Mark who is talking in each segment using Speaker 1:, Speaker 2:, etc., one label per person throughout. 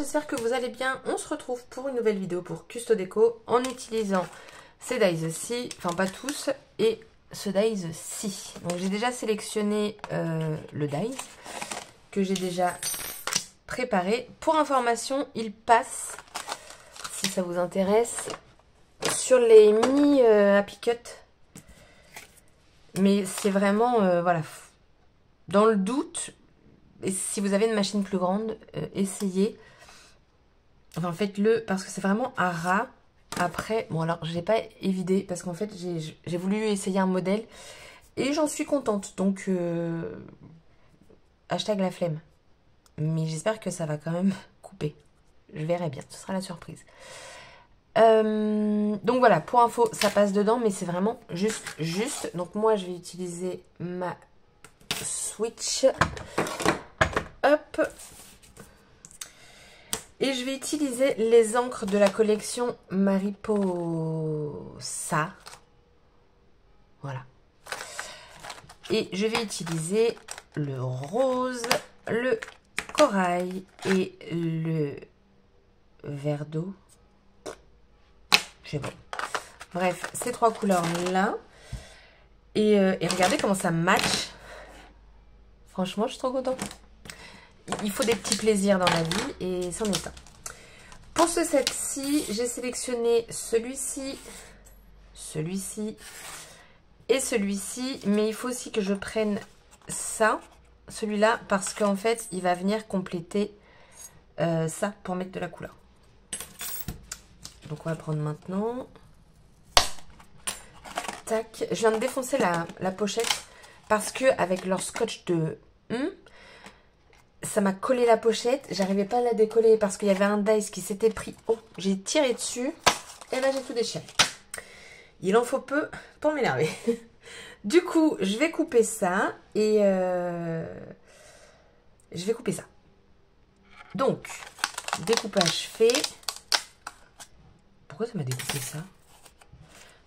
Speaker 1: j'espère que vous allez bien. On se retrouve pour une nouvelle vidéo pour Custo Déco en utilisant ces dies-ci, enfin pas tous, et ce dies-ci. Donc j'ai déjà sélectionné le dies que j'ai déjà préparé. Pour information, il passe, si ça vous intéresse, sur les mini Happy Cut. Mais c'est vraiment, voilà, dans le doute, et si vous avez une machine plus grande, essayez. Enfin, faites-le parce que c'est vraiment à ras. Après, bon alors, je l'ai pas évidé parce qu'en fait, j'ai voulu essayer un modèle et j'en suis contente. Donc, hashtag la flemme. Mais j'espère que ça va quand même couper. Je verrai bien, ce sera la surprise. Donc voilà, pour info, ça passe dedans, mais c'est vraiment juste. Donc moi, je vais utiliser ma switch. Hop. Et je vais utiliser les encres de la collection Mariposa. Voilà. Et je vais utiliser le rose, le corail et le vert d'eau. Je sais pas. Bref, ces trois couleurs-là. Et regardez comment ça match. Franchement, je suis trop contente. Il faut des petits plaisirs dans la vie et c'en est un. Pour ce set-ci, j'ai sélectionné celui-ci, celui-ci et celui-ci. Mais il faut aussi que je prenne ça, celui-là, parce qu'en fait, il va venir compléter ça pour mettre de la couleur. Donc, on va le prendre maintenant. Tac. Je viens de défoncer la pochette parce que avec leur scotch de... ça m'a collé la pochette, j'arrivais pas à la décoller parce qu'il y avait un dice qui s'était pris. Oh, j'ai tiré dessus et là j'ai tout déchiré. Il en faut peu pour m'énerver. Du coup, je vais couper ça et je vais couper ça. Donc, découpage fait. Pourquoi ça m'a découpé ça?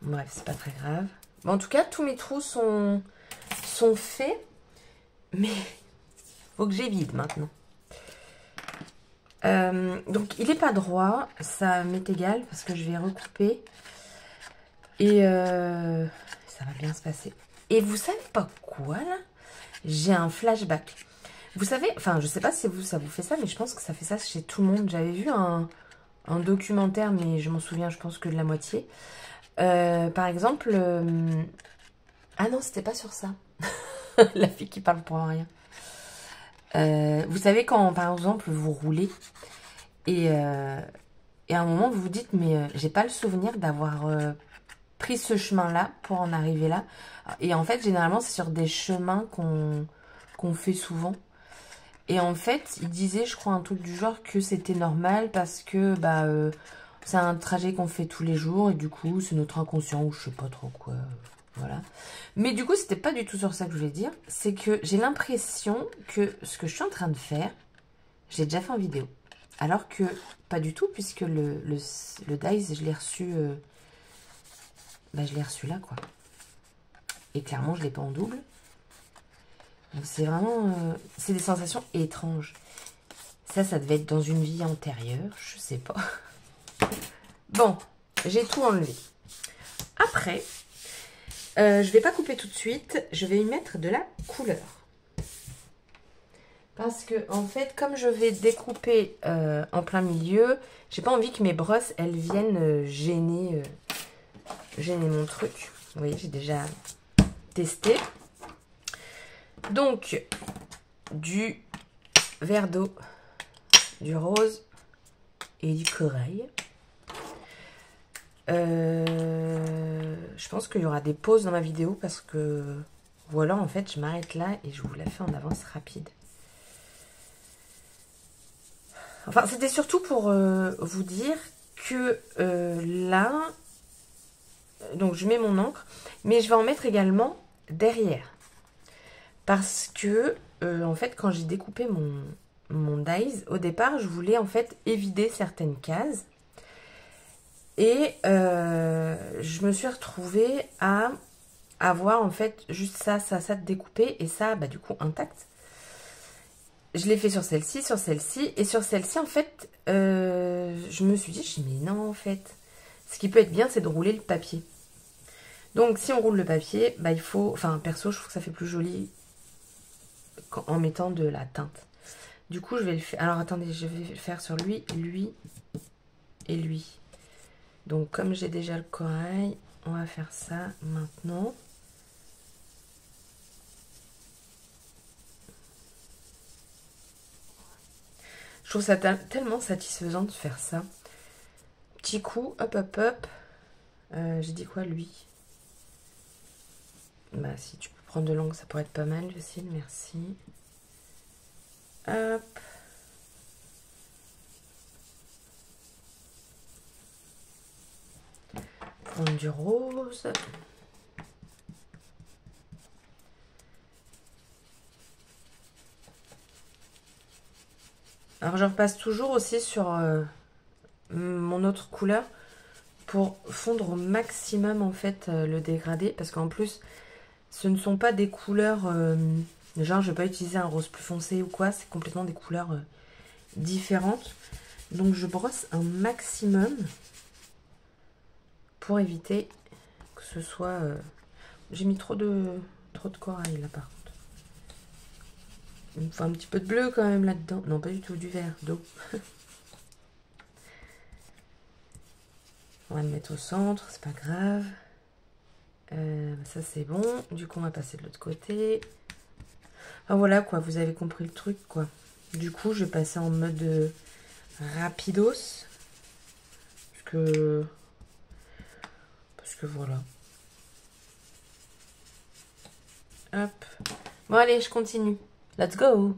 Speaker 1: Bref, c'est pas très grave. Bon, en tout cas, tous mes trous sont faits, mais faut que j'évite maintenant. Donc il n'est pas droit, ça m'est égal parce que je vais recouper et ça va bien se passer. Et vous savez pas quoi là? J'ai un flashback. Vous savez, enfin je sais pas si ça vous fait ça, mais je pense que ça fait ça chez tout le monde. J'avais vu un documentaire, mais je m'en souviens, je pense que de la moitié. Par exemple, ah non, c'était pas sur ça. La fille qui parle pour rien. Vous savez quand par exemple vous roulez et à un moment vous vous dites mais j'ai pas le souvenir d'avoir pris ce chemin là pour en arriver là, et en fait généralement c'est sur des chemins qu'on fait souvent, et en fait il disait, je crois, un truc du genre que c'était normal parce que bah c'est un trajet qu'on fait tous les jours et du coup c'est notre inconscient ou je sais pas trop quoi. Voilà. Mais du coup, c'était pas du tout sur ça que je voulais dire. C'est que j'ai l'impression que ce que je suis en train de faire, j'ai déjà fait en vidéo. Alors que pas du tout, puisque le dies, je l'ai reçu, je l'ai reçu là, quoi. Et clairement, je l'ai pas en double. Donc c'est vraiment... c'est des sensations étranges. Ça devait être dans une vie antérieure, je sais pas. Bon, j'ai tout enlevé. Après... je vais pas couper tout de suite, je vais y mettre de la couleur. Parce que, en fait, comme je vais découper en plein milieu, j'ai pas envie que mes brosses, elles viennent gêner mon truc. Vous voyez, j'ai déjà testé. Donc, du vert d'eau, du rose et du corail. Je pense qu'il y aura des pauses dans ma vidéo parce que, ou alors en fait je m'arrête là et je vous la fais en avance rapide. Enfin, c'était surtout pour vous dire que là, donc je mets mon encre, mais je vais en mettre également derrière. Parce que, en fait, quand j'ai découpé mon dies, au départ, je voulais en fait évider certaines cases. Et je me suis retrouvée à avoir en fait juste ça de découpé et ça, bah, du coup, intact. je l'ai fait sur celle-ci, et sur celle-ci, en fait, je me suis dit, mais non, en fait, ce qui peut être bien, c'est de rouler le papier. Donc, si on roule le papier, bah, il faut, enfin, perso, je trouve que ça fait plus joli en mettant de la teinte. Du coup, je vais le faire. Alors, attendez, je vais le faire sur lui, lui et lui. Donc, comme j'ai déjà le corail, on va faire ça maintenant. Je trouve ça tellement satisfaisant de faire ça. Petit coup, hop, hop, hop. J'ai dit quoi, lui? Bah, si tu peux prendre de l'angle, ça pourrait être pas mal, Lucille, merci. Hop. Prendre du rose. Alors, je repasse toujours aussi sur mon autre couleur pour fondre au maximum, en fait, le dégradé. Parce qu'en plus, ce ne sont pas des couleurs... genre, je vais pas utiliser un rose plus foncé ou quoi. C'est complètement des couleurs différentes. Donc, je brosse un maximum pour éviter que ce soit... J'ai mis trop de corail, là, par contre. Il me faut un petit peu de bleu, quand même, là-dedans. Non, pas du tout, du vert, d'eau. On va le mettre au centre, c'est pas grave. Ça, c'est bon. Du coup, on va passer de l'autre côté. Ah, voilà, quoi, vous avez compris le truc, quoi. Du coup, je vais passer en mode rapidos. Parce que voilà. Hop. Bon, allez, je continue. Let's go!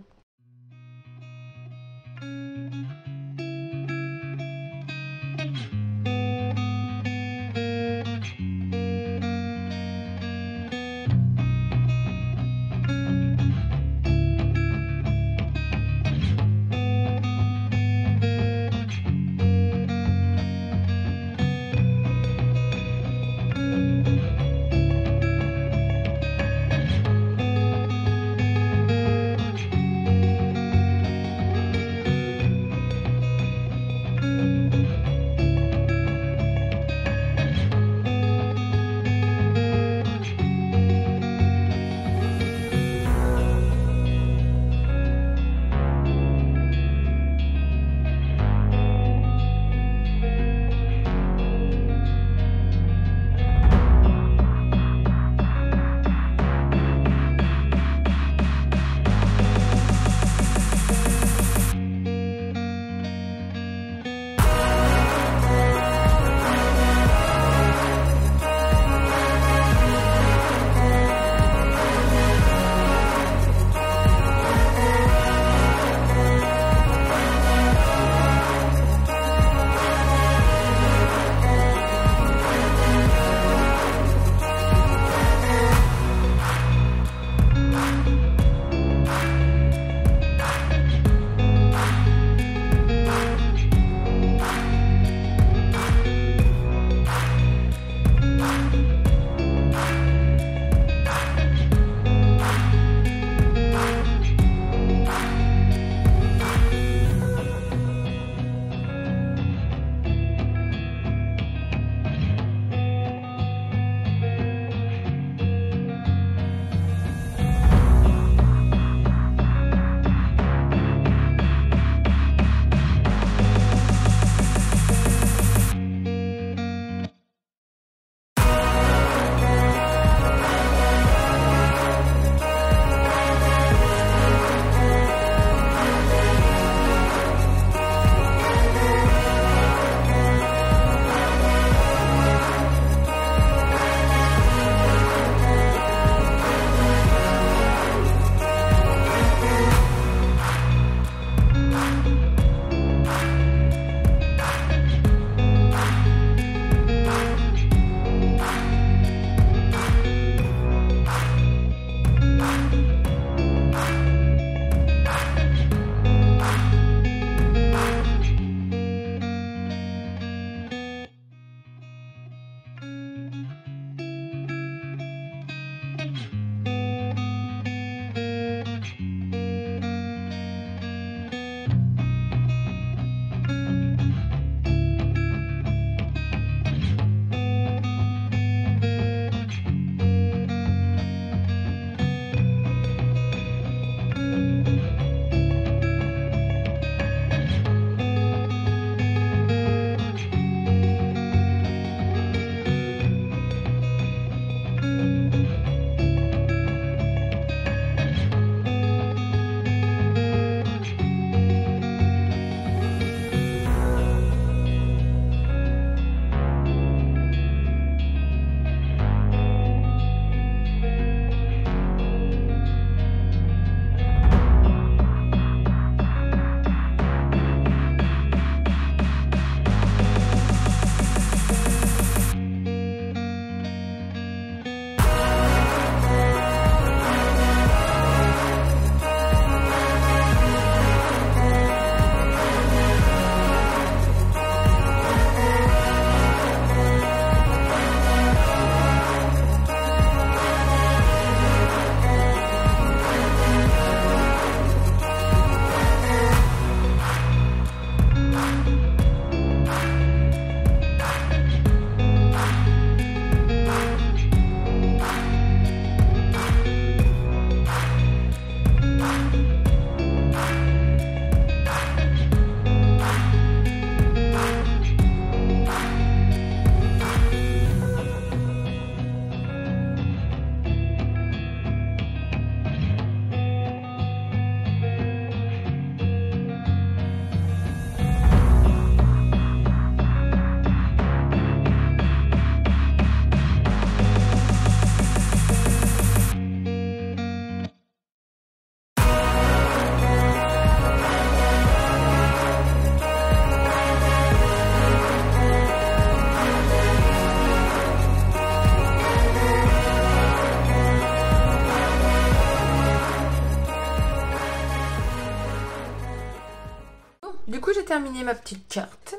Speaker 1: terminé ma petite carte.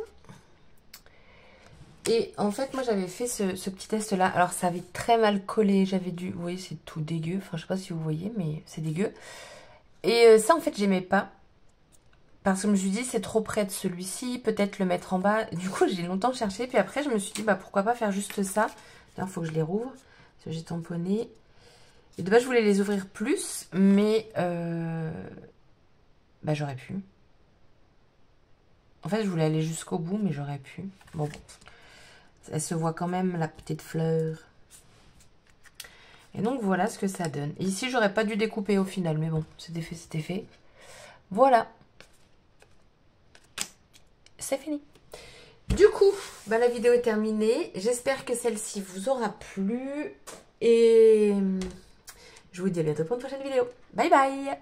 Speaker 1: Et en fait, moi, j'avais fait ce petit test-là. Alors, ça avait très mal collé. J'avais dû... Vous voyez, c'est tout dégueu. Enfin, je sais pas si vous voyez, mais c'est dégueu. Et ça, en fait, j'aimais pas. Parce que je me suis dit, c'est trop près de celui-ci. Peut-être le mettre en bas. Du coup, j'ai longtemps cherché. Puis après, je me suis dit, bah, pourquoi pas faire juste ça. D'ailleurs, il faut que je les rouvre. Parce que j'ai tamponné. Et de base, je voulais les ouvrir plus. Mais... bah, j'aurais pu. En fait, je voulais aller jusqu'au bout, mais j'aurais pu. Bon, elle se voit quand même, la petite fleur. Et donc, voilà ce que ça donne. Et ici, j'aurais pas dû découper au final, mais bon, c'était fait, c'était fait. Voilà. C'est fini. Du coup, bah, la vidéo est terminée. J'espère que celle-ci vous aura plu. Et je vous dis à bientôt pour une prochaine vidéo. Bye bye!